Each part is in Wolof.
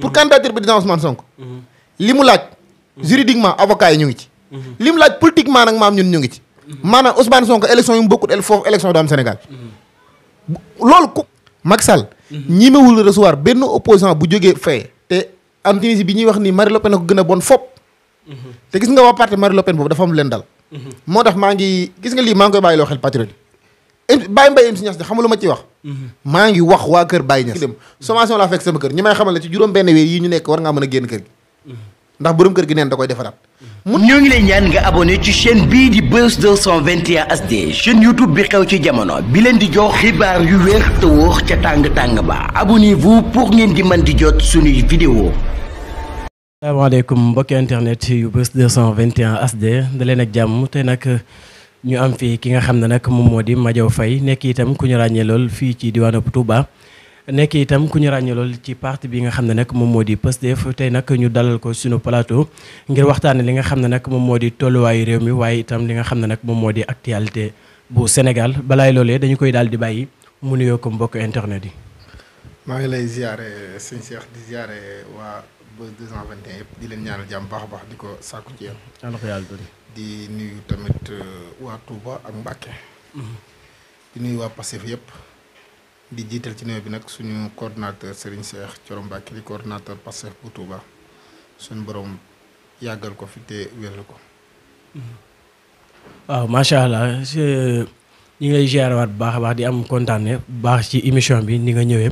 pour candidature président Ousmane Sonko. li mu laaj. juridiquement avocat yi ñu ngi ci. li mu laaj politiquement nag maam ñun ñu ngi ci. maanaam Ousmane Sonko élection yu mu bokkut foofu élection du am Sénégal. loolu ko Macky Sall. ñimewul recevoir benn opposant bu jógee fee. te en Tunisie bi ñuy wax ni Marine Le Pen a ko gën a bon fop. te gis nga waa parti Marine Le Pen boobu dafa am leen dal. moo tax maa ngi gis nga lii maa ngi koy bàyyi loo xel patriote yi. Baye Mbaye MC Niass de xamul lu ma ci wax. maa ngi wax waa kër Baye Niass. dem sommation laa fekk sama kër ñi may xamal ne ci juróom benn weer yi ñu nekk war ngaa mën a génn kër gi. ndax borom kër gi neen da koy defaraat. ñoo ngi lay ñaan nga abonné ci chaîne bii di Buzz 221 HD chaîne YouTube bi xew ci jamono bi leen di jox xibaar yu wér te wóor ca tàng-tàng ba abonnez-vous pour ngeen di mën di jot suñuy vidéo. asalaamaaleykum mbokki internet yu Buzz 221 HD da leen ak jàmm tey nag ñu am fi ki nga xam ne nag moom moo di Madiaw Faye nekk itam ku ñu ràññee lool fii ci diwaanu Touba. nekk itam ku ñu ràññee lool ci parti bi nga xam ne nag moom moo di Pastef tey nag ñu dalal ko suñu plateau ngir waxtaane li nga xam ne nag moom moo di tolluwaayu réew mi waaye itam li nga xam ne nag moom moo di actualité bu Sénégal balaay loolee dañu koy daal di bàyyi mu nuyoo ko mbokk internet yi. maa ngi lay ziare sëñ Cheikh di ziare waa Buzz 221 yëpp di leen ñaanal jàmm baax a baax di ko sàkku ci yéen. yàlla ko yàlla doon. di nuyu tamit waa Touba ak Mbacké. di nuyu waa Pastef yëpp. di jiital ci nuyoo bi nag suñu coordonnateur Serigne Cheikh Thioro Mbacké di coordonnateur Pastef bu Touba suñu borom yàggal ko fi te wéral ko. waaw macha allah ñi ngay ziarewaat bu baax a baax di am kontaane bu baax ci émission bi ni nga ñëwee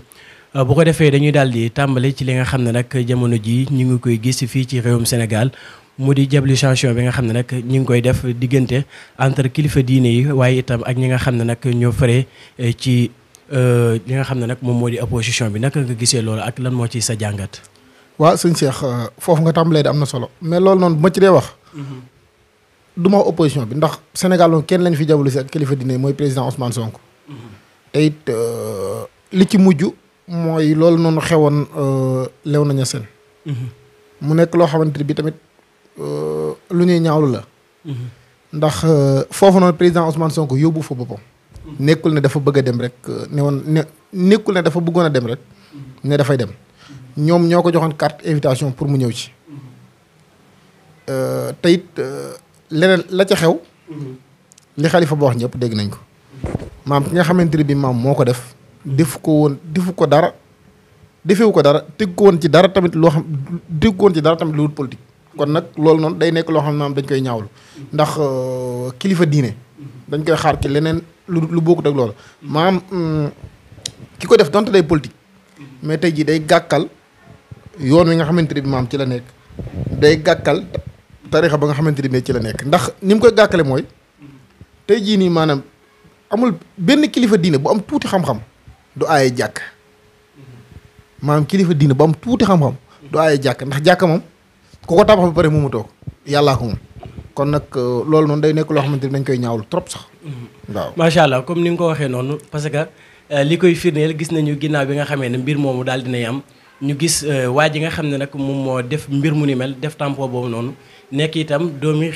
bu ko defee dañuy daal di tàmbali ci li nga xam ne nag jamono ji ñu ngi koy gis fii ci réewum Sénégal mu di diabolisation bi nga xam ne nag ñu ngi koy def diggante entre kilifa diine yi waaye itam ak ñi nga xam ne nag ñoo fare ci. li nga xam ne nag moom moo di opposition bi naka nga gisee loolu ak lan moo ci sa jàngat. waaw sëñ Cheikh foofu nga tàmbalee di am na solo mais loolu noonu bu ma ci dee wax. du ma wax opposition bi ndax Sénégal moom kenn lañ fi jablu si ak kilifa diine mooy président Ousmane Sonko. te it li ci mujj mooy loolu noonu xewoon Léona Niassène. mu nekk loo xamante bi tamit lu ñuy ñaawlu la. ndax foofu noonu président Ousmane Sonko yóbbu fa boppam. nekkul ne dafa bëgg a dem rek nekkul ne dafa bëggoon a dem rek ne dafay dem ñoom ñoo ko joxoon carte invitation pour mu ñëw ci te it leneen la ca xew li Xalifa ba wax ñëpp dégg nañ ko maam ki nga xamante ne bi maam moo ko def defewu ko dara teg ko woon ci dara tamit loo xam teg ko woon ci dara tamit lu wut politique kon nag loolu noonu day nekk loo xam ne maam dañ koy ñaawlu ndax kilifa diine dañ koy xaar ci leneen lu bokkut ak loolu maam ki ko def donte day politique mais tey jii day gàkkal yoon wi nga xamante ne bi maam ci la nekk day gàkkal tarixa ba nga xamante ne bi ci la nekk ndax ni mu koy gàkkale mooy tey jii nii maanaam amul benn kilifa diine bu am tuuti xam-xam du aaye jàkk maanaam kilifa diine bu am tuuti xam-xam du aaye jàkk ndax jàkk moom ku ko tabax ba pare moomu toog yàllaa ko moom kon nag loolu noonu day nekk loo xamante ni dañ koy ñaawlu trop sax. waaw macha allah comme ni nga ko waxee noonu parce que li koy firndeel gis nañu ginnaaw bi nga xamee ne mbir moomu daal dinay am ñu gis waa ji nga xam ne nag moom moo def mbir mu ni mel def tampon boobu noonu nekk itam doomi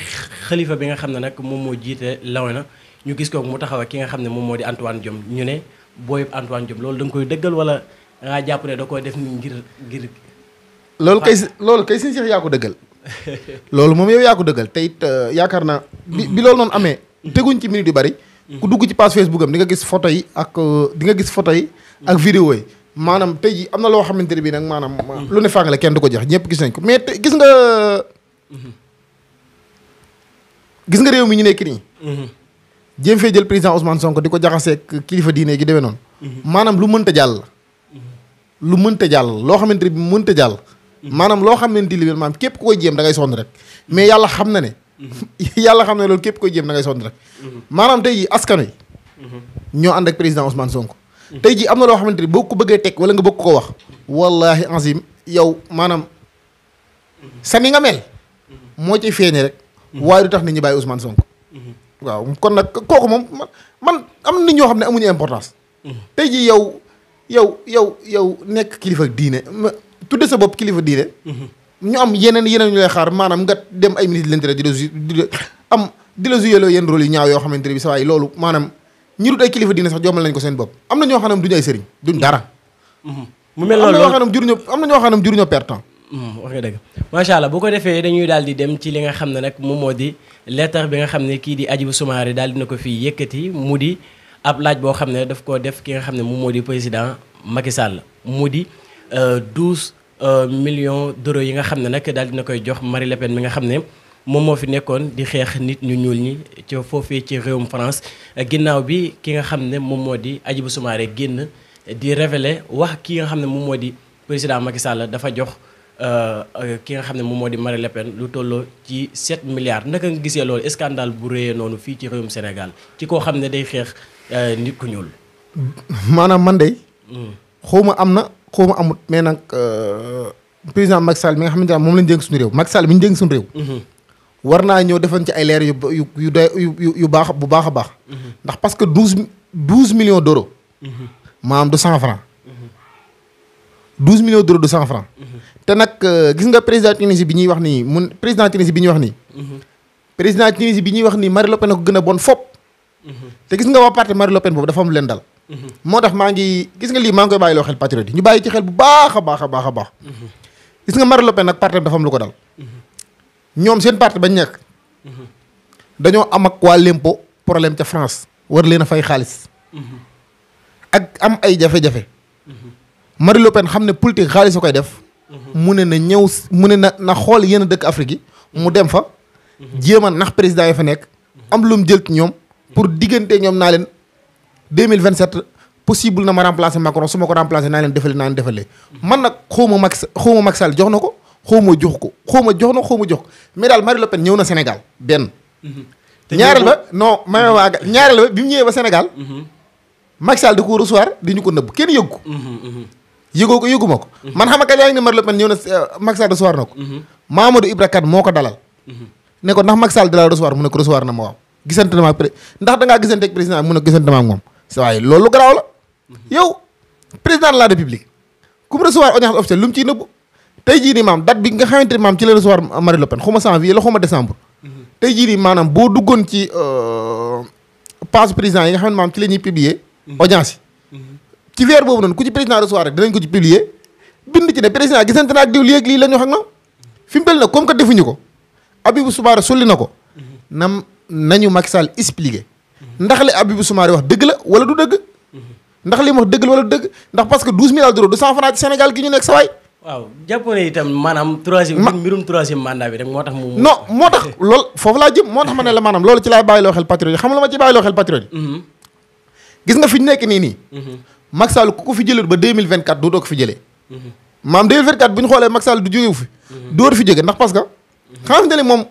xalifa bi nga xam ne nag moom moo jiite Léona ñu gis ko mu taxaw ak ki nga xam ne moom moo di Antoine Diome ñu ne booy Antoine Diome loolu da nga koy dëggal wala dangaa jàpp ne da koy def ngir. loolu kay sëñ Cheikh yaa ko dëggal. loolu moom yow yaa ko dëggal te it yaakaar naa bi loolu noonu amee teguñ ci minute yu bari ku dugg ci page Facebook am di nga gis photo yi ak ak vidéo yi maanaam tey ji am na loo xamante ne bii nag maanaam lu ne fàng la kenn du ko jeex ñëpp gis nañ ko mais gis nga réew mi ñu nekk nii jéem fee jël président Ousmane Sonko di ko jaxaseeg kilifa diine gi demee noonu maanaam lu mënta jàll loo xamante ne bi mënta jàll maanaam loo xam ne di maanaam képp ku koy jéem da ngay sonn rek mais yàlla xam na ne loolu képp koy jéem da ngay sonn rek maanaam tey jii askan wi ñoo ànd ak président Ousmane Sonko tey jii am na loo xamante ni boo ko bëggee teg wala nga bëgg ko wax wallahi azim yow maanaam sa ni nga mel moo ciy feeñe rek waaye du tax nit ñi bàyyi Ousmane Sonko waaw kon nag kooku moom man am na nit ñoo xam ne amuñu importance tey jii yow nekk kilifa diine tudde sa bopp kilifa diine ñu am yeneen ñu lay xaar maanaam nga dem ay ministre de l'intérieur di la jouer yenn rôle yu ñaaw yoo xamante ne bi sa waay loolu maanaam ñi dut ay kilifa diine sax joomal nañ ko seen bopp am na ñoo xam ne duñu ay sëriñ duñ dara mu mel loolu am na ñoo xam ne juruñoo perte temps. wax nga dëgg macha allah bu ko defee dañuy daal di dem ci li nga xam ne nag moom moo di lettre bi nga xam ne kii di Hadjibou Soumaré daal dina ko fii yëkkati mu di ab laaj boo xam ne daf koo def ki nga xam ne moom moo di président Macky Sall mu di 12 millions d'euros yi nga xam ne nag daal dina koy jox Marine Le Pen mi nga xam ne moom moo fi nekkoon di xeex nit ñu ñuul ñi ci foofee ci réewum France ginnaaw bi ki nga xam ne moom moo di Hadjibou Soumaré génn di révéler wax ki nga xam ne moom moo di président Macky Sall dafa jox ki nga xam ne moom moo di Marine Le Pen lu tolloo ci 7 milliards naka nga gisee loolu scandale bu réyee noonu fii ci réewum Sénégal ci koo xam ne day xeex nit ku ñuul. maanaam man de. xawma am na xawma amut mais nag président Macky Sall mi nga xamante ne moom lañ dénk suñu réew Macky Sall mi ñu dénk suñu réew. war naa ñëw defan ci ay leer yu baax bu baax a baax. ndax parce que 12 millions d'euros. maanaam du 100 francs. 12 millions d'euros du 100 francs. te nag gis nga président Tunisie bi ñuy wax nii président Tunisie bi ñuy wax nii. président Tunisie bi ñuy wax nii Marine Le Pen a ko gën a bon fop. te gis nga waa parti Marine Le Pen boobu dafa am leen dal. moo tax maa ngi gis nga lii maa ngi koy bàyyiloo xel patriote yi ñu bàyyi ci xel bu baax a baax a baax a baax. gis nga Marine Le Pen nag parti dafa am lu ko dal. ñoom seen parti bañ nekk. dañoo am ak waa lempo problème ca France. war leen a fay xaalis. ak am ay jafe-jafe. Marine Le Pen xam ne politique xaalis a koy def. mu ne na ñëw mu ne na xool yenn dëkk Afrique yi. mu dem fa. jéem a nax président yi fa nekk. am lu mu jël ci ñoom. pour diggante ñoom naa leen 2027 possible na ma remplacer Macron su ma ko remplacer naa leen defalee. man nag xawma Macky Sall jox na ko. xawma jox ko xawma jox na xawma jox ko mais daal Marine Le Pen ñëw na Sénégal benn. ñaareel ba non may waaga ñaareel ba bi mu ñëwee ba Sénégal. Macky Sall da ko recevoir di ñu ko nëbb kenn yëggu ko. yëgoo ko yëguma ko. man xam nga kañ yaa ngi ne Marine Le Pen ñëw na Macky Sall recevoir na ko. Mamadou Ibra Kane moo ko dalal. ne ko ndax Macky Sall dalal recevoir mu ne ko recevoir na ma waaw. gisante na ma ak ndax da ngaa gisante ak président mu ne gisante ma ak moom. waaye loolu garaaw la. yow président de la république ku mu recevoir audience officielle lu mu ciy nëbbu. tey jii nii maam date bi nga xamante ni maam ci la recevoir Marine Le Pen xuma janvier la xuma décembre. tey jii nii maanaam boo duggoon ci page président yi nga xam ne maam ci la ñuy publier. audience yi. ci weer boobu noonu ku ci président recevoir rek danañ ko ci publier. bind ci ne président gisante na ak diw lii ak lii la ñu wax ak ñoom. fi mu toll nag comme que defuñu ko. Hadjibou Soumaré sulli na ko. nañu Macky Sall expliquer. ndax li Hadjibou Soumaré wax dëgg la wala du dëgg. ndax li mu wax dëgg la wala du dëgg ndax parce que 12 milliards d'euros du 100 francs ci Sénégal gi ñu nekk sa waay. waaw jàpp ne itam maanaam mbirum troisième mandat bi rek moo tax mu. non moo tax loolu foofu laa jëm moo tax ma ne la maanaam loolu ci laay bàyyiloo xel patriote yi xam nga la ma ci bàyyiloo xel patriote yi. gis nga fi ñu nekk nii. Macky Sall ku ko fi jëlee ba 2024 dootoo ko fi jëlee. maam 2024 bu ñu xoolee Macky Sall du jógewu fi. dóor fi jóge ndax parce que. xam nga ne moom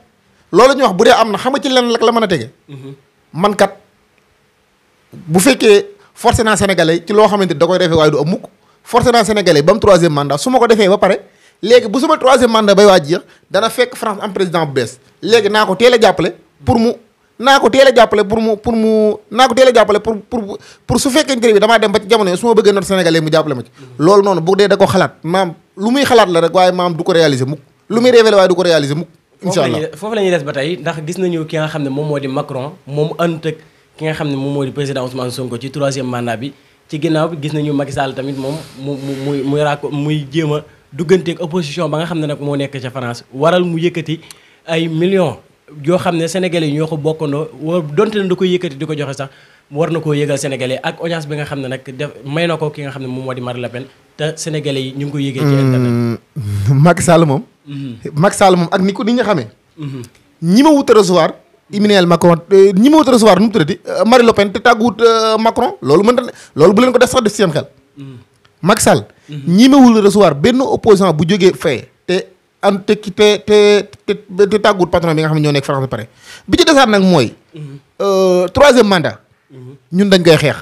loolu ñu wax bu dee am na xam nga ci lenn la mën a tege. man kat bu fekkee forcé naa Sénégalais ci loo xamante ni da koy defee waaye du am mukk forcé naa Sénégalais ba mu troisième mandat su ma ko defee ba pare léegi bu suma troisième mandat bay waa jeex dana fekk France am président bu bees léegi naa ko teel a jàppale pour mu pour su fekkente bi damaa dem ba ci jamono yi su ma bëggee not Sénégalais mu jàppale ma ci loolu noonu bu dee da ko xalaat maam lu muy xalaat la rek waaye maam du ko réaliser mukk lu muy révéler waaye du ko réaliser mukk incha allah foofu la ñuy des ba tey ndax gis nañu ki nga xam ne moom moo di Macron moom ànd ak ki nga xam ne moom moo di président Ousmane Sonko ci troisième mandat bi ci ginnaaw bi gis nañu Macky Sall tamit moom muy jéem a dugganteeg opposition ba nga xam ne nag moo nekk ca France waral mu yëkkati ay millions yoo xam ne sénégalais yi ñoo ko bokkandoo donte ne da koy yëkkati di ko joxe sax war na koo yëgal sénégalais ak audience bi nga xam ne nag may na ko ki nga xam ne moom moo di Marine Le Pen te sénégalais yi ñu ngi ko yëgee ci internet. Macky Sall moom. Macky Sall moom ak ni ñu xamee. ñi ma wut a recevoir. Emmanuel Macron ñi ma wut a recevoir nu mu tuddati Marine Le Pen te tàgguwut Macron loolu mënta ne loolu bu leen ko def sax def ci seen xel. Macky Sall. ñi ma wul recevoir benn opposant bu jógee fee te tàgguwut patron bi nga xam ne ñoo nekk France ba pare bi ci desaat nag mooy. troisième mandat. ñun dañ koy xeex.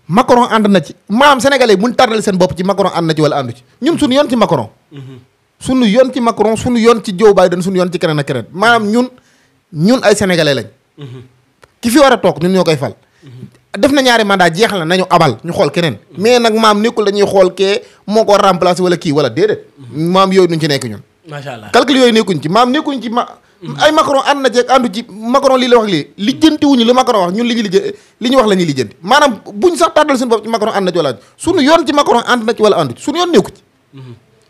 Macron ànd na ci maanaam sénégalais buñ tardal seen bopp ci Macron ànd na ci wala àndu ci ñun suñu yoon ci Macron. suñu yoon ci Macron suñu yoon ci Joe Biden suñu yoon ci keneen ak keneen maanaam ñun ay sénégalais lañ. ki fi war a toog ñun ñoo koy fal. def na ñaari mandat jeexal na nañu abal ñu xool keneen. mais nag maam nekkul dañuy xool kee moo ko remplacer wala kii wala déedéet. maam yooyu duñ ci nekk ñun. macha allah calcul yooyu nekkuñ ci maam nekkuñ ci ay Macron ànd na ceeg àndu ci Macron lii la wax lii lijjanti wuñu li Macron wax ñun li ñu wax la ñuy lijjanti maanaam buñ sax tàddal suñu bopp ci Macron ànd na ci wala suñu yoon ci Macron ànd na ci wala àndu ci suñu yoon nekku ci.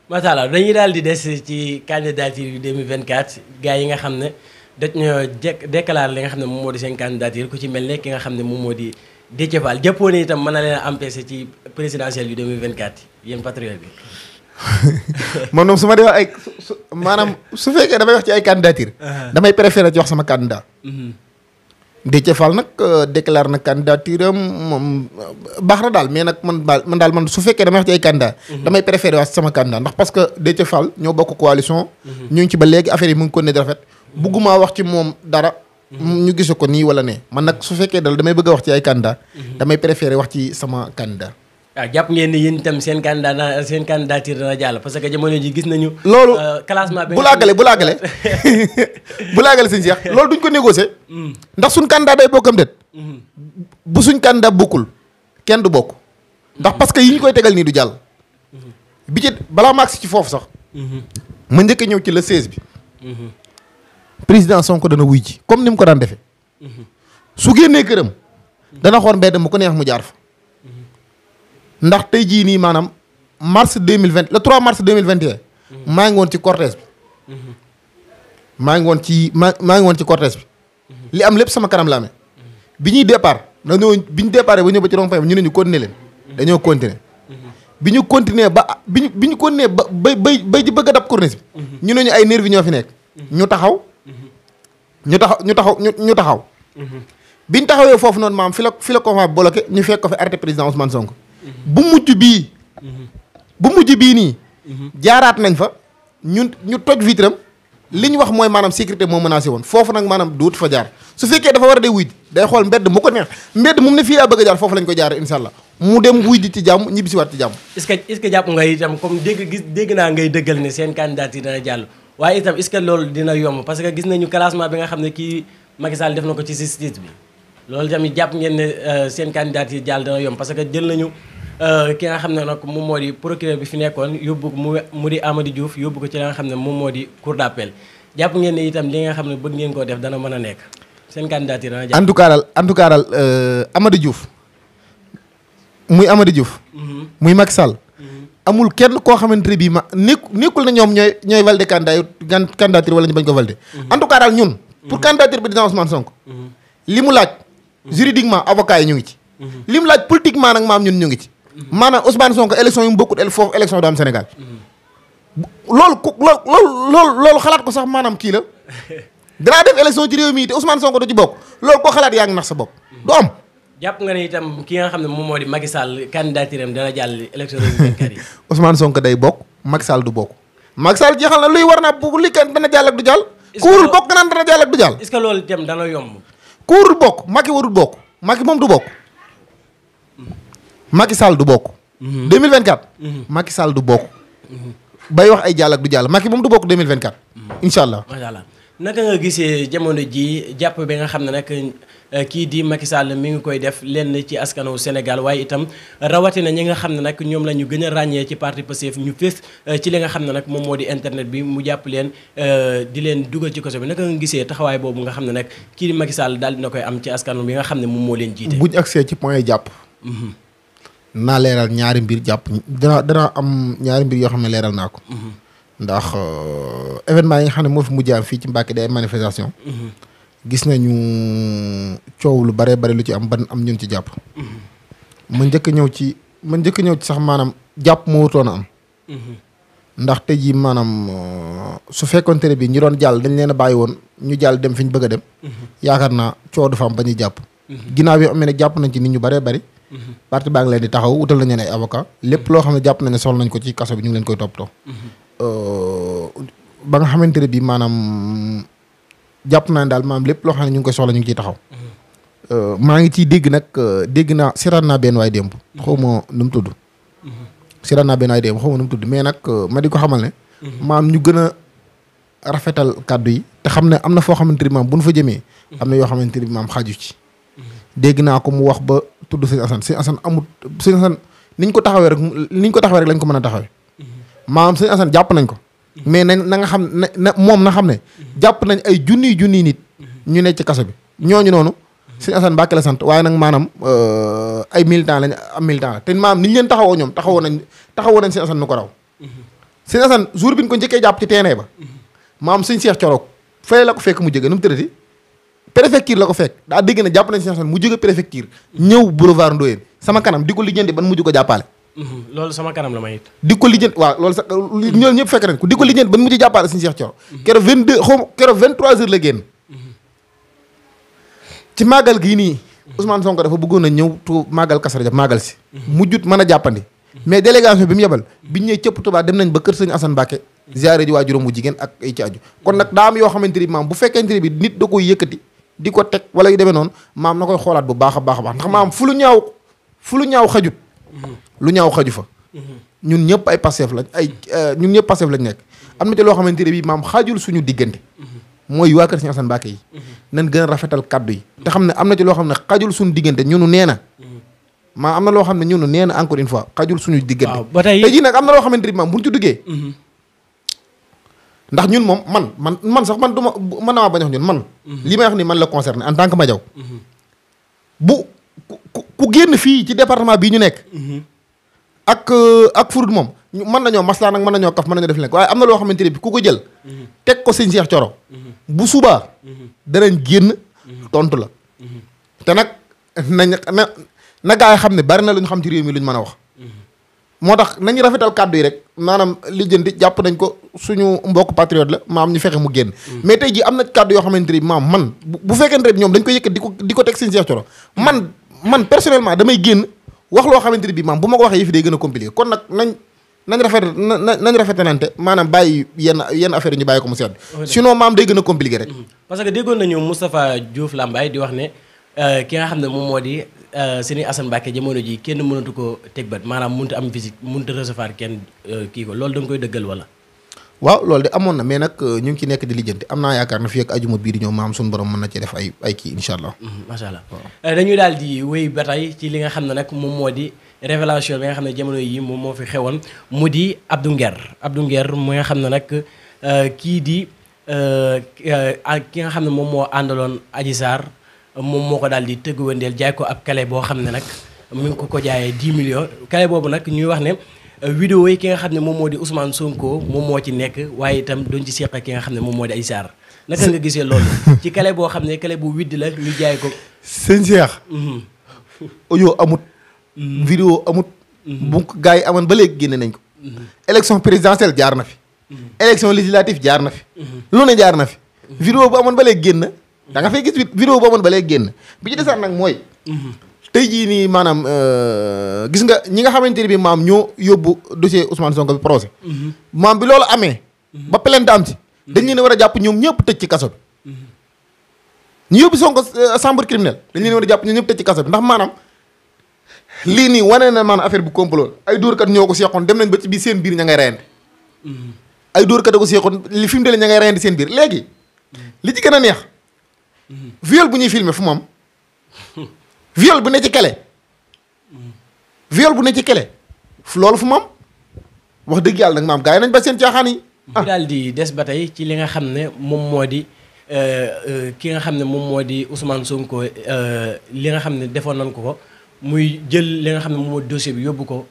macha allah dañuy daal di des ci candidature yu 2024 gars yi nga xam ne dañoo déclaré li nga xam ne moom moo di seen candidature ku ci mel ne ki nga xam ne moom moo di Déthié Fall jàppoo ne itam mën na leen a empêcher ci présidentielle yu 2024 yéen patriote bi. man moom su ma dee wax ay maanaam su fekkee damay wax ci ay candidature damay préféré ci wax sama candidat. Déthié Fall nag déclaré na candidature am moom baax na daal mais nag man daal su fekkee damay wax ci ay candidat damay préféré wax sama candidat ndax parce que Déthié Fall ñoo bokk coalition. ñu ngi ci ba léegi affaire yi mu ngi ko ne di rafet. bugguma wax ci moom dara. ñu gisu ko nii wala ne man nag su fekkee dal damay bëgg a wax ci ay candidat damay préféré wax ci sama candidat. waaw jàpp ngeen ni yéen itam seen candidature dana jàll parce que jamono ji gis nañu. loolu classement bi bu laagale bu laagale sëñ Cheikh loolu duñ ko négocier. ndax suñ candidat day bokkam déet. bu suñ candidat bokkul kenn du bokk. ndax parce que yi ñu koy tegal nii du jàll. bi ci balaa ma agsi ci foofu sax. ma njëkk a ñëw ci le 16 bi. président Sonko dana wuy ji comme ni mu ko daan defee. su génnee këram. dana xool mbedd mu ko neex mu jaar fa. ndax tey jii nii maanaam mars 2020 le 3 mars 2021. maa ngi woon ci cortège bi. maa ngi woon ci cortège bi. li am lépp sama kanam la amee. bi ñuy départ bi ñu départ ba ñëw ba ci rond-point bi ñu ne ñu continuer leen. dañoo continuer. bi ñu continuer ba bi ñu continuer ba bay bëgg a dab corniche bi. ñu ne ñu ay nervi ñoo fi nekk. ñu taxaw. bi ñu taxawee foofu noonu maam fi la convoi bi bloqué ñu fekk ko fi arrêté président Ousmane Sonko. bu mujj bii nii. jaaraat nañ fa ñu toj vitram li ñu wax mooy maanaam sécurité moo menacé woon foofu nag maanaam duut fa jaar su fekkee dafa war a dee wuy day xool mbedd mu ko neex mbedd mu ne fii laa bëgg a jaar foofu lañ ko jaaree incha allah mu dem wuy ji ci jàmm ñibbisiwaat ci jàmm. est-ce que jàpp nga itam comme dégg naa ngay dëggal ne seen candidat yi dana jàll waaye itam est-ce que loolu dina yomb parce que gis nañu classement bi nga xam ne kii Macky Sall def na ko ci justice bi loolu tamit jàpp ngeen ne seen candidat yi jàll dana yomb parce que jël nañu ki nga xam ne nag moom moo di procureur bi fi nekkoon yóbbu ko mu di Amady Diouf yóbbu ko ci li nga xam ne moom moo di cour d'appel jàpp ngeen ne itam li nga xam ne bëgg ngeen koo def dana mën a nekk seen candidature dana jàpp. en tout cas daal Amady Diouf muy Amady Diouf. muy Macky Sall. amul kenn koo xamante ne bii nekkul na ñoom ñooy validé candidature wala ñu bañ ko validé. en tout cas daal ñun. pour candidature président Ousmane Sonko. li mu laaj. juridiquement avocat yi ñu ngi ci. li mu laaj politiquement nag maam ñun ñu ngi ci. maanaam Ousmane Sonko élection yu mu bokkut foofu élection du am Sénégal. loolu xalaat ko sax maanaam kii la. danaa def élection ci réew mi te Ousmane Sonko du ci bokk loolu koo xalaat yaa ngi nax sa bopp du am. jàpp nga ne itam ki nga xam ne moom moo di Macky Sall candidature am dana jàll élection 2024 yi. Ousmane Sonko day bokk Macky Sall du bokk. Macky Sall jeexal na luy war naa bu li kan dana jàll ak du jàll. ku warul bokk nga naan dana jàll ak du jàll. est-ce que loolu itam dana yomb. ku warul bokk Macky warul bokk Macky moom du bokk. Macky Sall du bokk. 2024. Macky Sall du bokk. bay wax ay jàll ak du jàll Macky moom du bokk 2024. incha allah. macha allah naka nga gisee jamono ji jàpp bi nga xam ne nag kii di Macky Sall mi ngi koy def lenn ci askanu Sénégal waaye itam rawatina ñi nga xam ne nag ñoom la ñu gën a ràññee ci parti Pastef ñu fees ci li nga xam ne nag moom moo di internet bi mu jàpp leen di leen dugal ci kaso bi naka nga gisee taxawaay boobu nga xam ne nag kii di Macky Sall daal dina koy am ci askanu bi nga xam ne moom moo leen jiite. buñ accès ci point yi jàpp. naa leeral ñaari mbir jàpp danaa am ñaari mbir yoo xam ne leeral naa ko. ndax événement yi nga xam ne moo fi mujj am fii ci Mbàkke day manifestation. gis nañu coow lu bare bare lu ci am ban am ñun ci jàpp. ma njëkk ñëw ci sax maanaam jàpp moo wutoon a am. ndax tey jii maanaam su fekkoonte ne bi ñi doon jàll dañ leen a bàyyi woon ñu jàll dem fi ñu bëgg a dem. yaakaar naa coow du fa am ba ñuy jàpp. ginnaaw bi amee ne jàpp nañ ci nit ñu bare bari. parti baa ngi leen di taxaw utal nañ leen ay avocat lépp loo xam ne jàpp nañ ne soxla nañ ko ci kaso bi ñu ngi leen koy toppatoo. ba nga xamante ne bii maanaam jàpp naa ne daal maanaam lépp loo xam ne ñu ngi koy soxla ñu ngi ciy taxaw. maa ngi ciy dégg nag dégg naa seetaan naa benn waay démb. xaw ma nu mu tudd. seetaan naa benn waay démb xaw ma nu mu tudd mais nag ma di ko xamal ne. maam ñu gën a rafetal kàddu yi. te xam ne am na foo xamante ni maam bu nu fa jëmee. am na yoo xamante ni maam xaju ci. dégg naa ko mu wax ba tudd sëñ Assane amut sëñ Assane niñ ko taxawee rek lañ ko mën a taxawee. maam sëñ Assane jàpp nañ ko. mais na nga xam ne moom na xam ne jàpp nañ ay junniy nit ñu nekk ci kaso bi ñooñu noonu sëñ Assane Mbacké la sant waaye nag maanaam ay militant lañ am militant la te maanaam ni ñu leen taxawoo ñoom taxawoo nañ sëñ Assane nu ko raw sëñ Assane jour bi ñu ko njëkkee jàpp ci terrain ba maam sëñ Cheikh Thioro fële la ko fekk mu jóge nu mu tëddati préfecture la ko fekk daa dégg ne jàpp nañ sëñ Assane mu jóge préfecture ñëw boulevard Ndoyeen sama kanam di ko lijjanti ban mujj ko jàppale loolu sama kanam la may it. di ko lijjanti waaw loolu sax ñoom ñëpp fekk nañ ko di ko lijjanti ban mujj jàppale sëñ Cheikh Thioro keroog 22 xaw ma keroog 23 heures la génn ci màggal gii nii Ousmane Sonko dafa bëggoon a ñëw tu màggal Kazu Rajab màggal si mujjut mën a jàppandi mais délégation bi mu yebal biñ ñëwee cëpp Touba dem nañ ba kër sëñ Assane Mbacké ziaré ji waajuram bu jigéen ak ay ci aju kon nag daa am yoo xamante ni maam bu fekkente ni bi nit da koy yëkkati di ko teg wala yu demee noonu maam na koy xoolaat bu baax a baax a baax ndax maam fu lu ñaaw xajut lu ñaaw xaju fa ñun ñëpp ay Pastef lañ ñun ñëpp Pastef lañ nekk am na ci loo xamante ne bi maam xajul suñu diggante mooy waa kër sëñ Assane Mbacké yi nañ gën a rafetal kaddu yi te xam ne am na ci loo xam ne xajul suñu diggante ñunu nee na maa am na loo xam ne ñunu nee na encore une fois xajul suñu diggante te ji nag am na loo xamante ni maam buñ ci duggee ndax ñun moom man sax man du ma mën naa bañ a wax ñun man li may wax ni man la concerné en tant que Madiaw bu ku génn fii ci département bii ñu nekk ak furut moom mën nañoo maslaa nag mën nañoo kaf mën nañoo def lekk waaye am na loo xamante ne bi ku ko jël teg ko sëñ Cheikh Thioro bu subaa danañ génn tontu la te nag na gaa yi xam ne bari na lu ñu xam ci réew mi lu ñu mën a wax moo tax nañu rafetal kàddu yi rek maanaam lijjanti jàpp nañ ko suñu mbokk patriote la maam ñu fexe mu génn mais tey jii am na kàddu yoo xamante ni maam man bu fekkente ne ñoom dañ koy yëkkat di ko teg sëñ Cheikh Thioro man personnellement damay génn wax loo xamante ni bi maam bu ma ko waxee yëf day gën a compliqué kon nag nañ rafetalante maanaam bàyyi yenn affaire yi ñu bàyyi ko mu sedd sinon maam day gën a compliqué rek parce que déggoon nañu Moustapha Diouf Lambaye di wax ne ki nga xam ne moom moo di sëñ Assane Mbacké jamono ji kenn mënatu ko teg bët maanaam mënut am visite mënut a recevoir kenn kii ko loolu da nga koy dëggal wala waaw loolu de amoon na mais nag ñu ngi ci nekk di lijjanti am naa yaakaar na fii ak ajuma bii di ñëw maam suñu borom mën na ci def ay kii incha allah macha allah dañuy daal di wéy ba tey ci li nga xam ne nag moom moo di révélation bi nga xam ne jamono yi moom moo fi xewoon mu di Abdou Nguer mu nga xam ne nag kii di ki nga xam ne moom moo àndaloon Adji Sarr moom moo ko daal di tëgg wëndeel jaay ko ab clé boo xam ne nag mu ngi ko jaayee 10 millions clé boobu nag ñuy wax ne vidéo yi ki nga xam ne moom moo di Ousmane Sonko moom moo ci nekk waaye itam doon ci seq ki nga xam ne moom moo di Adji Sarr naka nga gisee loolu ci clé boo xam ne clé bu widd la ñu jaay ko sëñ Cheikh audio amut vidéo amut bu ko gars yi amoon ba léegi génne nañ ko élection présidentielle jaar na fi élection législative jaar na fi lu ne jaar na fi vidéo bu amoon ba léegi génn da nga fay gis vidéo bu amoon ba léegi génn bi ci desaat nag mooy tey jii nii maanaam gis nga ñi nga xamante ne bi maam ñoo yóbbu dossier Ousmane Sonko bi procès maam bi loolu amee ba plainte am ci dañ leen war a jàpp ñoom ñëpp tëj ci kaso bi ñu yóbbu Sonko chambre criminelle dañ leen war a jàpp ñoom ñëpp tëj ci kaso bi ndax maanaam lii nii wane na maanaam affaire bu complot ay dóorkat ñoo ko seexoon dem nañ ba ci biir seen biir ña ngay reyante ay dóorkat a ko seexoon li fi mu dele ña ngay reyante seen biir léegi li ci gën a neex viol bu ñuy filmer fu mu am viol bu ne ci kele viol bu ne ci kele loolu fu mu am wax dëgg yàlla nag maam gars yi nañ ba seen caaxaan yi daal di des ba tey ci li nga xam ne moom moo di ki nga xam ne moom moo di Ousmane Sonko li nga xam ne defoon nañ ko muy jël li nga xam ne moom moo di dossier bi yóbbu ko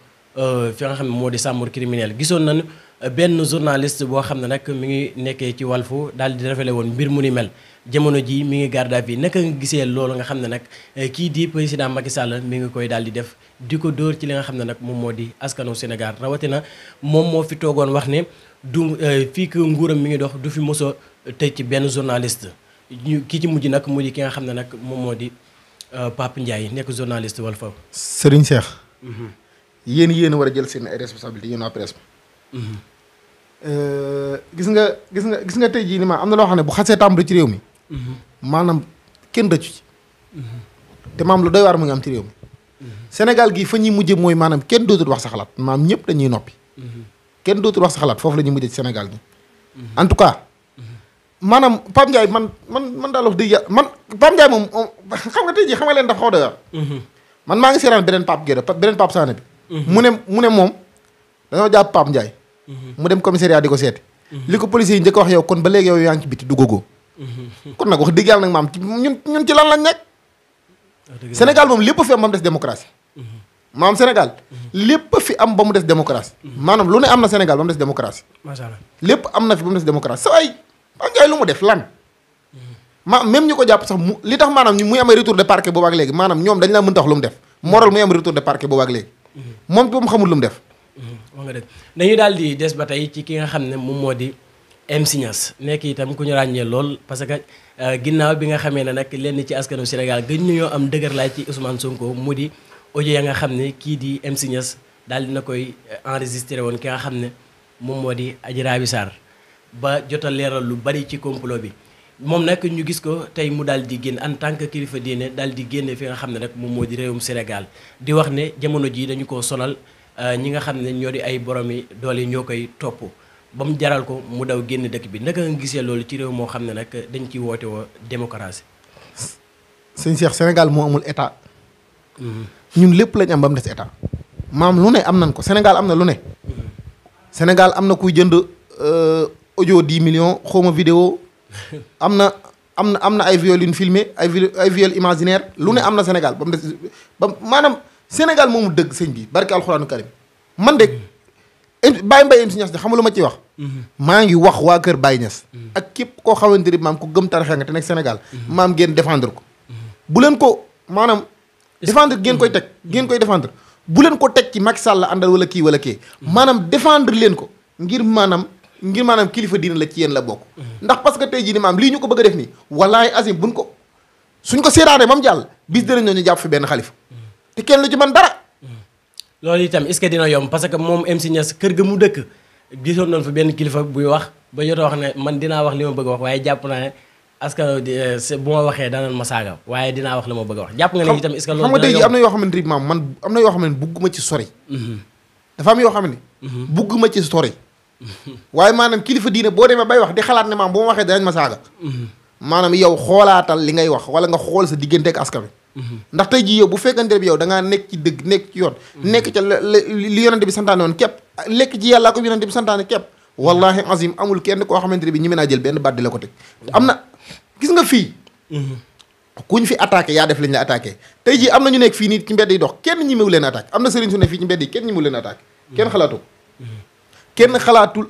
fi nga xam ne moo di chambre criminelle gisoon nañu benn journaliste boo xam ne nag mi ngi nekkee ci Walfu daal di rafetlu woon mbir mu ni mel jamono ji mi ngi garde à vue naka nga gisee loolu nga xam ne nag kii di président Macky Sall mi ngi koy daal di def di ko dóor ci li nga xam ne nag moom moo di askanu Sénégal rawatina moom moo fi toogoon wax ne du fii que nguuram mi ngi dox du fi mos a tëj ci benn journaliste kii ci mujj nag mujj ki nga xam ne nag moom moo di Pape Ndiaye nekk journaliste Walfu. Serigne Cheikh. yéen war a jël seen ay responsabilités yéen waa presse gis nga tey jii ni ma am na loo xam ne bu xasee tàmbali ci réew mi. maanaam kenn rëccu ci. te maam lu doy waar mu ngi am ci réew mi. Sénégal gii fa ñuy mujjee mooy maanaam kenn dootul wax sa xalaat maam ñëpp dañuy noppi. kenn dootul wax sa xalaat foofu la ñuy mujjee ci Sénégal gi. en tout cas maanaam Pape Ndiaye man daal wax dëgg yàlla man Pape Ndiaye moom xam nga tey jii xam nga leen dafa xaw doy waar. man maa ngi seeraan beneen Pape Guèye beneen Pape Sané bi. mu ne moom dañoo jàpp Pape Ndiaye. mu dem commissariat di ko seeti li ko policiers yi njëkk wax yow kon ba léegi yow yaa ngi ci biti duggagoo. kon nag wax dëgg yàlla nag maam ci ñun ci lan lañ nekk. Sénégal moom lépp fi am ba mu des démocratie. maam Sénégal lépp fi am ba mu des démocratie. maanaam lu ne am na Sénégal ba mu des démocratie. macha allah lépp am na fi ba mu des démocratie sa ay Paa Ndiaye lu mu def lan. même ñu ko jàpp sax li tax maanaam muy amee retour de parquet boobu ak léegi maanaam ñoom dañ la mën tax lu mu def moral muy am retour de parquet boobu ak léegi moom boobu xamul lu mu def. wax nga dëgg dañuy daal di des ba tey ci ki nga xam ne moom moo di MC Niass nekk itam ku ñu ràññee lool parce que ginnaaw bi nga xamee ne nag lenn ci askanu Sénégal gën ñoo am dëgër laay ci Ousmane Sonko mu di audio ya nga xam ne kii di MC Niass daal dina koy enregistré woon ki nga xam ne moom moo di Adji Raby Sarr ba jot a leeral lu bari ci complot bi moom nag ñu gis ko tey mu daal di génn en tant que kilifa diine daal di génne fi nga xam ne nag moom moo di réewum Sénégal di wax ne jamono jii dañu ko sonal ñi nga xam ne ñoo di ay boromi doole ñoo koy topp ba mu jaral ko mu daw génn dëkk bi naka nga gisee loolu ci réew moo xam ne nag dañ ciy woote woo démocratie. sëñ Cheikh Sénégal moo amul état. ñun lépp lañ am ba mu des état. maam lu ne am nañ ko Sénégal am na lu ne. Sénégal am na kuy jënd audio 10 millions xawma vidéo am na ay viol yu ñu filmé ay viol imaginaire lu ne am na Sénégal ba mu des ba maanaam Sénégal moomu dëgg sëñ bi barke alxuraanu karim man de Baye Mbaye MC Niass de xam lu ma ciy wax. maa ngi wax waa kër Baye Niass. ak képp koo xamante ni maam ku gëm tarixa nga te nekk Sénégal. maam ngeen défendre ko. bu leen ko maanaam. défendre ngeen koy teg ngeen koy défendre. bu leen ko teg ci Macky Sall la àndal wala kii wala kii. maanaam défendre leen ko ngir maanaam kilifa diina la ci yéen la bokk. ndax parce que tey jii ni maam lii ñu ko bëgg a def nii. wallaahi azim suñ ko seetaanee ba mu jàll bis danañ ñoo ñu jàpp fi benn xalifa. te kenn lu ci man dara. loolu itam est-ce que dina yomb parce que moom MC Niass kër ga mu dëkk gisoon nañ fa benn kilifa buy wax ba jot a wax ne man dinaa wax li ma bëgg a wax waaye jàpp naa ne askan bu ma waxee danañ ma saaga waaye dinaa wax li ma bëgg a wax jàpp nga ne itam est-ce que loolu xam nga tey jii am na yoo xamante ni maam man am na yoo xam ne bugguma ci sori. dafa am yoo xam ne bugguma ci sori. waaye maanaam kilifa diine boo demee bay wax di xalaat ne maam bu ma waxee danañ ma saaga. maanaam yow xoolaatal li ngay wax wala nga xool sa diggante ak askan wi. ndax tey jii yow bu fekkante bi yow da ngaa nekk ci dëgg nekk ci yoon. nekk ca li yonente bi santaane woon képp lekk ci yàllaa ko yonente bi santaane képp. wallahi azim amul kenn koo xamante ne bi ñi mën naa jël benn baat di la ko teg. am na gis nga fii. kuñ fi attaqué yaa def lañ la attaqué tey jii am na ñu nekk fii nii ci mbedd yi dox kenn ñimewu leen attaqué am na sëriñ su ne fii ci mbedd yi kenn ñimewu leen attaqué. kenn xalaatu kenn xalaatul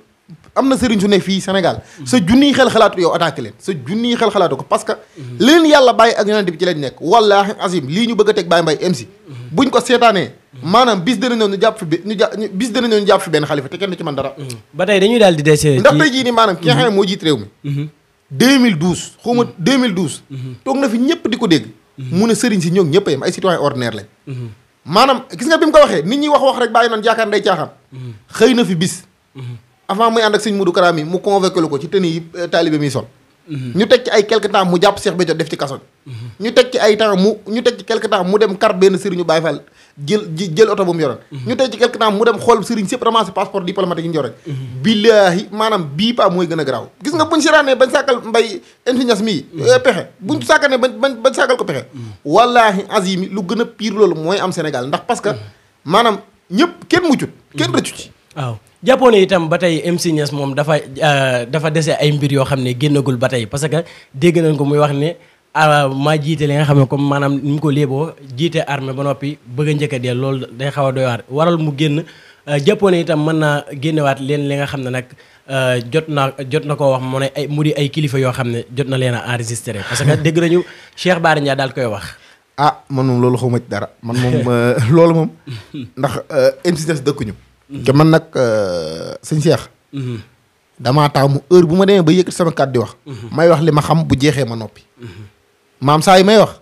am na sëriñ su ne fii Sénégal sa junniy xel xalaatu yow attaqué leen sa junniy xel xalaatu ko parce que leen yàlla bàyyi ak yonent bi ci lañ nekk wallaahi azim lii ñu bëgg a teg Baye Mbaye MC buñ ko seetaanee maanaam bis dana ñëw ñu jàpp fi bis dana ñëw ñu jàpp fi benn xalifa te kenn du ci man dara. ba tey dañuy daal di dese ndax tey jii nii maanaam ki nga xam ne moo jiit réew mi 2012 xaw ma 2012 toog na fi ñëpp di ko dégg mu ne sëriñ si ñoom ñëpp a yem ay citoyen ordinaire lañ maanaam gis nga bi mu ko waxee nit ñi wax rek bàyyi noonu jaakaar nday caaxaan xëy na fi bis avant muy ànd ak sëñ Modou Kara mi mu convoqué ko ci tenue yi taalibe mi sol ñu teg ci ay quelque temps mu jàpp Cheikh Béthio def ci kaso bi ñu teg ci ay temps ñu teg ci quelque temps mu dem kar benn sëriñu Baye Fall jël oto bu mu yoroon ñu teg ci quelque temps mu dem xool sëriñ sépp ramasser passeport diplomatique yi ñu yoroon billaahi maanaam bii pa mooy gën a garaaw gis nga buñ siraanee bañ sàkkal Mbaye MC Niass mii pexe buñ sàkkanee bañ sàkkal ko pexe wallaahi azimi lu gën a pire loolu mooy am Sénégal ndax parce que maanaam ñëpp kenn muccut kenn rëccu ci waaw jàppoo ne itam ba tey MC Niass moom dafa dese ay mbir yoo xam ne génnagul ba tey parce que dégg nañ ko muy wax ne maa jiite li nga xam ne comme maanaam ni mu ko léeboo jiite armée ba noppi bëgg a njëkk a dee loolu day xaw a doy waar waral mu génn jàppoo ne itam mën naa génnewaat leen li nga xam ne nag jot na koo wax mu ne ay mu di ay kilifa yoo xam ne jot na leen a enregistré parce que dégg nañu Cheikh Bara Ndiaye daal koy wax. man moom loolu xawma ci dara man moom loolu moom ndax MC Niass dëkkuñu. te man nag sëñ Cheikh. damaa taamu heure bu ma demee ba yëkkati sama kàddu di wax. may wax li ma xam bu jeexee ma noppi. maam saa yi may wax.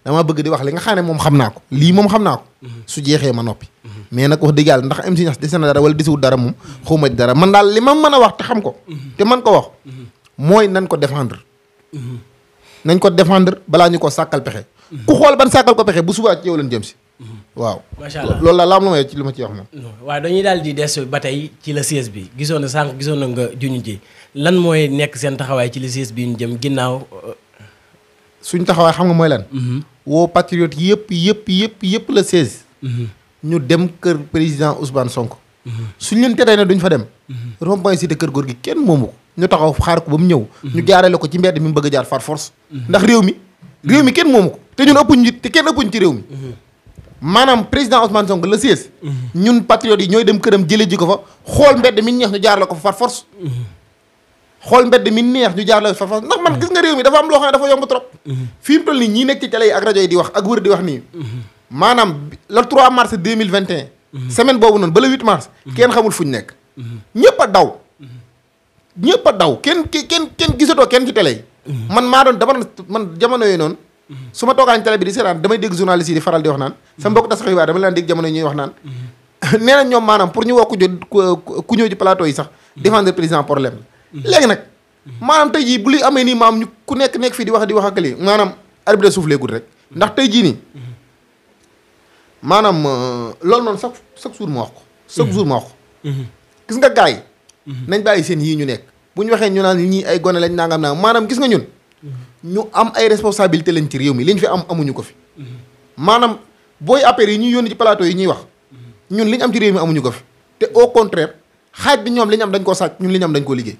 dama bëgg di wax li nga xam ne moom xam naa ko lii moom xam naa ko. su jeexee ma noppi. mais nag wax dëgg yàlla ndax MC Niass dese na dara wala desewul dara moom xawma ci dara man daal li ma mën a wax te xam ko. te man ko wax. mooy nañ ko défendre. nañ ko défendre balaa ñu ko sàkkal pexe. ku xool ban sàkkal ko pexe bu subaa ci yow leen jëm si. waaw macha allah loolu la am lu may ci li ma ci wax moom. waaw dañuy daal di des ba tey ci la siège bi gisoon na sànq gisoon na nga juñu ji lan mooy nekk seen taxawaay ci la siège bi ñu jëm ginnaaw. suñ taxawaay xam nga mooy lan. woo patriote yëpp la siège. ñu dem kër président Ousmane Sonko. suñ leen teree ne duñ fa dem. rond-point cité kër góor gi kenn moomu ko ñu taxaw xaar ko ba mu ñëw. ñu jaarale ko ci mbedd mi mu bëgg a jaar far force. ndax réew mi kenn moomu ko te ñun ëppuñ te kenn ëppuñ ci réew mi. maanaam président Ousmane Sonko le 16. ñun patriotes yi ñooy dem këram jëlee ji ko fa xool mbedd mi neex ñu jaarale ko fa far force. xool mbedd mi neex ñu jaarale ko fa far force ndax man gis nga réew mi dafa am loo xam ne dafa yomb trop. fi mu toll nii ñii nekk ci télé yi ak rajo yi di wax ak wër di wax nii. maanaam le 3 mars 2021. semaine boobu noonu ba le 8 mars. kenn xamul fuñ nekk. ñëpp a daw. ñëpp a daw kenn gisatoo kenn ci télé yi. man jamono yooyu noonu. su ma toogaan télé bi di seetaan damay dégg journaliste yi di faral di wax naan. sa mbokk tas xibaar dama leen dégg jamono yi ñuy wax naan. nee na ñoom maanaam pour ñu woo ku ñëw ci plateau yi sax. défendre président problème la. léegi nag maanaam tey jii bu li amee nii maam ñu ku nekk fii di wax ak lii maanaam arbitre soufflé gud rek ndax tey jii nii. maanaam loolu noonu chaque jour ma wax ko. chaque jour ma wax ko. gis nga gars yi. nañ bàyyi seen yii ñu nekk bu ñu waxee ñu naan ñii ay gone lañ nangam naa maanaam gis nga ñun. ñu am ay responsabilité lañ ci réew mi liñ fi am amuñu ko fi. maanaam booy affaire yi ñuy yónni ci plateau yi ñuy wax. ñun liñ am ci réew mi amuñu ko fi. te au contraire xaaj bi ñoom li ñu am dañ koo sàcc ñun li ñu am dañ koo liggéey.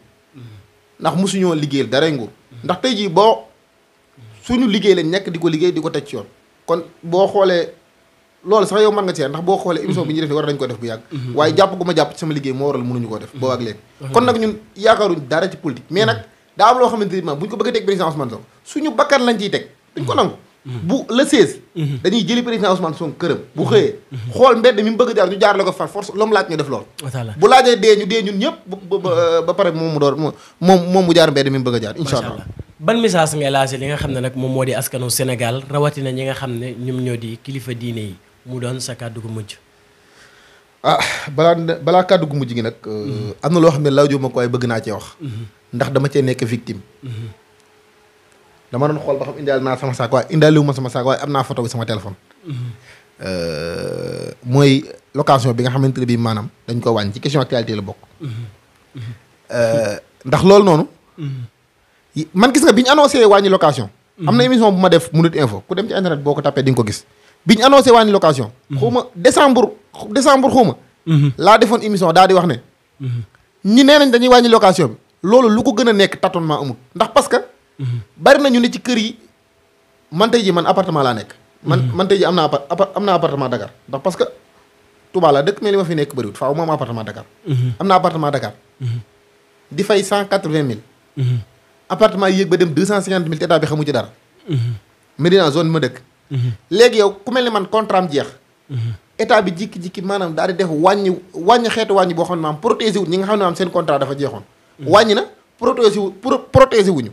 ndax mosuñoo liggéeyal dara nguur. ndax tey jii boo suñu liggéey lañ nekk di ko liggéey di ko teg ci yoon. kon boo xoolee. loolu sax yow mën nga ci ndax boo xoolee émission bi ñu def war nañ ko def bu yàgg waaye jàpp gu ma jàpp ci sama liggéey moo waral mënuñu koo def boo ak léegi kon nag ñun yaakaaruñ dara ci politique mais nag daa am loo xamante ni bu ñu ko bëgg a teg président Ousmane Sonko suñu bakkan lañ ciy teg duñ ko nangu bu le 16 dañuy jëli président Ousmane Sonko këram bu xëyee xool mbedd mi mu bëgg a jaar ñu jaar la ko far force loolu laaj ñu def loolu bu laajee dee ñu dee ñun ñëpp ba pare moom mu door moom mu jaar mbedd mi mu bëgg a jaar incha allah ban message ngay lancé li nga xam ne nag moom moo di askanu Sénégal rawatina ñi nga xam ne ñoom ñoo di kilifa diine yi mu doon sa kàddu gu mujj. balaa kàddu gu mujj gi nag. am na loo xam ne laajoo ma ko waaye bëgg naa cee wax. ndax dama cee nekk victime. dama doon xool ba xam indaale naa sama saak waaye indaale wu ma sama saak waaye am naa photo bi sama téléphone. mooy location bi nga xamante ne bii maanaam dañ ko wàññi ci question actualité la bokk. ndax loolu noonu. man gis nga bi ñu annoncé wàññi location. am na émission bu ma def Minute Info ku dem ci internet boo ko tapé di nga ko gis. bi ñu annoncé wàññi location. xawma décembre xawma. laa defoon émission daal di wax ne. ñi nee nañ dañuy wàññi location bi. loolu lu ko gën a nekk tâtonnement amul. ndax parce que. bari na ñu ne ci kër yi man tey ji man appartement laa nekk. man tey ji am naa appartement Dakar ndax parce que Touba la dëkk mais li ma fi nekk bëriwut faaw ma am appartement Dakar. am naa appartement Dakar. di fay 180 000. appartement yi yéeg ba dem 250 000 te état bi xamu ci dara. Médina zone bi ma dëkk. léegi yow ku mel ni man contrat am jeex. état bi jikki-jikki maanaam daal di def wàññi xeetu wàññi boo xam ne maanaam protégé wut ñi nga xam ne maanaam seen contrat dafa jeexoon. wàññi na protégé wuñu.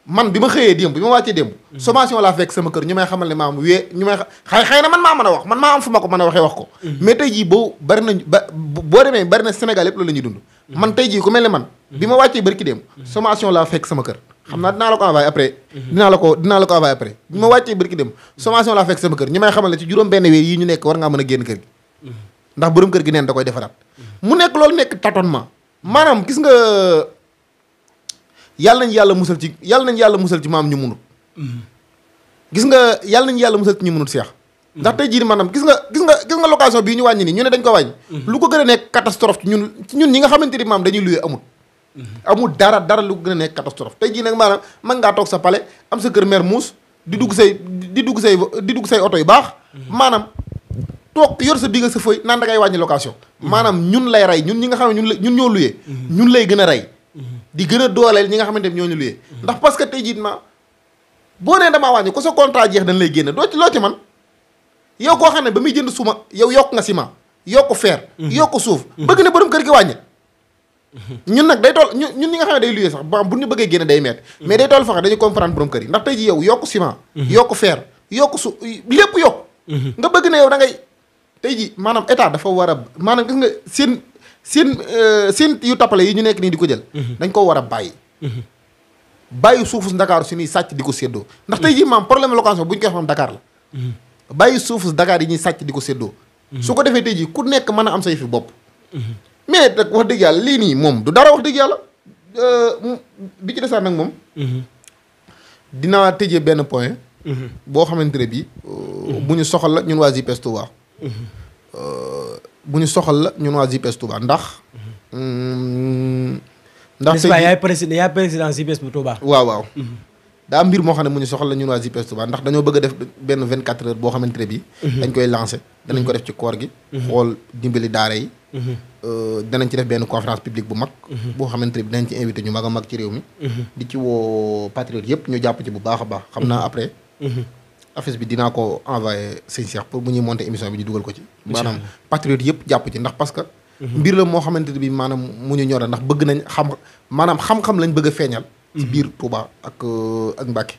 man bi ma xëyee démb bi ma wàccee démb. sommation laa fekk sama kër ñu may xamal ne maam xëy na man maa mën a wax man maa am fu ma ko mën a waxee wax ko. mais tey jii boo demee bari na Sénégal yëpp loolu la ñuy dund. man tey jii ku mel ne man. bi ma wàccee barki démb. sommation laa fekk sama kër. xam naa dinaa la ko envoyé après. dinaa la ko envoyé après. bi ma wàccee barki démb sommation laa fekk sama kër ñu may xamal ne ci juróom benn weer yii ñu nekk war ngaa mën a génn kër gi. ndax borom kër gi neen da koy defaraat. mu nekk loolu nekk tâtonnement. maanaam gis nga yàlla nañ yàlla musal ci maam ñu munut. gis nga yàlla nañ yàlla musal ci ñu munut seex. ndax tey jii maanaam gis nga location bii ñu wàññi nii ñu ne dañ ko wàññi. lu ko gën a nekk catastrophe ci ñun ñi nga xamante ni maam dañuy luye amul. amul dara lu ko gën a nekk catastrophe tey jii nag maanaam mën ngaa toog sa palais am sa kër Mermoz di dugg say oto yu baax. maanaam toog yor sa digg sa fëy naan da ngay wàññi location. maanaam ñun lay rey ñun ñi nga xam ne ñun ñoo luyee. ñun lay gën a rey. di gën a dooleel ñi nga xamante ne ñoo ñu luyee. ndax parce que tey jii ma boo nee damaa wàññi ko sa contrat jeex dañ lay génne loo ci man yow koo xam ne ba muy jënd suma yow yokk nga ciment yokk fer. yokk suuf bëgg na borom kër gi wàññi. ñun nag day toll ñun ñi nga xam ne day luyee sax bu ñu bëggee génne day metti mais day toll faxe dañu comprendre borom kër yi ndax tey jii yow yokk ciment. yokk fer yokk suuf lépp yokk. nga bëgg ne yow da ngay tey jii maanaam état dafa war a maanaam gis nga seen yu tappale yi ñu nekk nii di ko jël. dañ ko war a bàyyi. bàyyi suufu Dakar su ñuy sàcc di ko séddoo ndax tey jii maam problème location bu ñu koy xam Dakar la. bàyyi suufu Dakar yi ñuy sàcc di ko séddoo. su ko defee tey jii ku nekk mën a am say fi bopp. mais nag wax dëgg yàlla lii nii moom du dara wax dëgg yàlla bi ci desaat nag moom. dinaa tëjee benn point. boo xamante ne bii. bu ñu soxal la ñun waa JPS Touba. bu ñu soxal la ñun waa JPS Touba ndax. ndax tey yaay président JPS bu Touba. waaw. daa am mbir moo xam ne mu ñu soxal la ñun waa JPS Touba ndax dañoo bëgg a def benn 24 heures boo xamante ne bii. dañ koy lancé danañ ko def ci koor gi. xool dimbali daara yi. danañ ci def benn conférence publique bu mag. boo xamante ne bi danañ ci invité ñu mag a mag ci réew mi. di ci woo patriote yëpp ñu jàpp ci bu baax a baax. xam naa après. affiche bi dinaa ko envoyé sëñ Cheikh pour bu ñuy monter émission bi ñu dugal ko ci. maanaam patriote yëpp jàpp ci ndax parce que. mbir la moo xamante ne bi maanaam mu ñu ñor ndax bëgg nañ xam-xam lañ bëgg a feeñal. ci biir Touba ak Mbacké.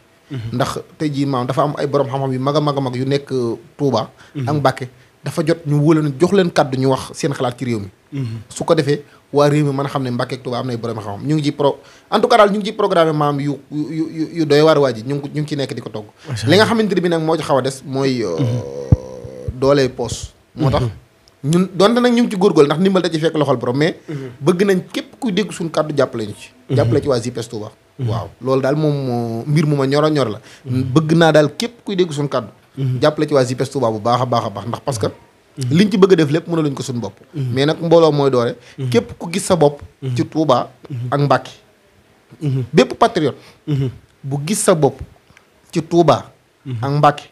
ndax tey jii maanaam dafa am ay borom xam-xam yu mag a mag yu nekk Touba. ak Mbacké dafa jot ñu wóole jox leen kàddu ñu wax seen xalaat ci réew mi. su ko defee waa réew mi mën a xam ne Mbacké ak Touba am na ay borom xam-xam ñu ngi ci en tout cas daal ñu ngi ci programme maam yu doy waar waa ji ñu ngi ci nekk di ko togg. li nga xamante ne bi nag moo ci xaw a des mooy doole poos moo tax ñun donte nag ñu ngi ci góorgóorlu ndax ndimbal da ci fekk loxol borom mais bëgg nañ képp kuy dégg suñu kàddu jàppale ñu ci jàppale ci waa JPS Touba waaw loolu daal moom mbir mu ma ñor la bëgg naa daal képp kuy dégg suñu kàddu jàppale ci waa JPS Touba bu baax a baax a baax ndax parce que liñ ci bëgg a def lépp mëna luñ ko suñu bopp mais nag mbooloo mooy doole képp ku gis sa bopp ci Touba ak Mbacké bépp patriote bu gis sa bopp ci Touba ak Mbacké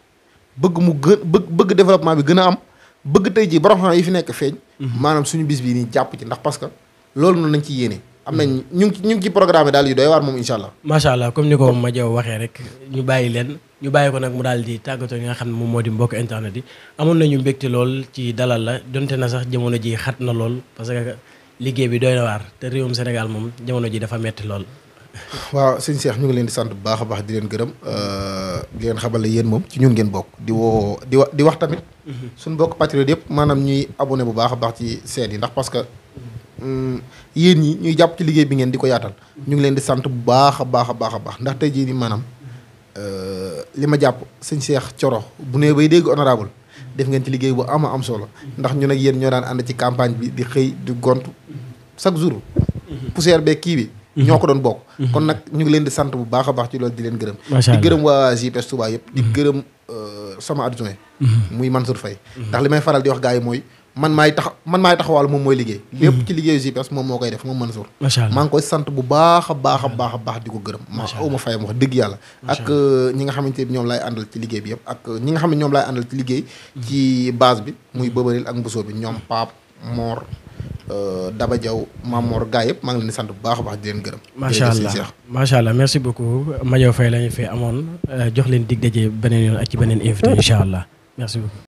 bëgg développement bi gën a am bëgg tey jii borom xam yi fi nekk feeñ maanaam suñu bis bii nii jàpp ci ndax parce que loolu noonu nañ ci yéene am nañ ñu ngi ci programme daal yu doy waar moom incha allah macha allah comme ni ko Madiaw waxee rek ñu bàyyi ko nag mu daal di tàggatoo nga xam ne moom moo di mbokk internet yi amoon nañu mbégte lool ci dalal la donte na sax jamono ji xat na lool parce que liggéey bi doy na waar te réewum Sénégal moom jamono ji dafa metti lool waaw sëñ Cheikh ñu ngi leen di sant bu baax a baax di leen gërëm di leen xamal la yéen moom ci ñun ngeen bokk di wax tamit suñu bokk patriote yëpp maanaam ñuy abonné bu baax a baax ci seen yi ndax parce que yéen ñi ñuy jàpp ci liggéey bi ngeen di ko yaatal ñu ngi leen di sant bu baax a baax a baax a baax ndax tey jii ni maanaam li ma jàpp sëñ Cheikh Thioro bu nee bay dégg honorable def ngeen ci liggéey bu am solo ndax ñun ak yéen ñoo daan ànd ci campagne bi di xëy di gont chaque jour poussière beeg kii bi ñoo ko doon bokk kon nag ñu ngi leen di sant bu baax a baax ci loolu di leen gërëm di gërëm waa JPS Touba yëpp di gërëm sama adjoint muy Mansour Faye ndax li may faral di wax gars yi mooy man maay taxawal moom mooy liggéey lépp ci liggéeyu JPS moom moo koy def moom Mansour maa ngi koy sant bu baax a baax a baax a baax di ko gërëm ma awma fayam wax dëgg yàlla ak ñi nga xamante ne ñoom laay àndal ci liggéey bi yëpp ak ñi nga xam ne ñoom laay àndal ci liggéey ci base bi muy Bëbëril ak Mbusoo bi ñoom Pape Mor Daba Diaw Mamor gaa yëpp maa ngi leen di sant bu baax a baax di leen gërëm macha allah merci beaucoup Madiaw Faye la ñu fi amoon jox leen dig daje beneen yoon ak ci beneen invité incha allah merci beaucoup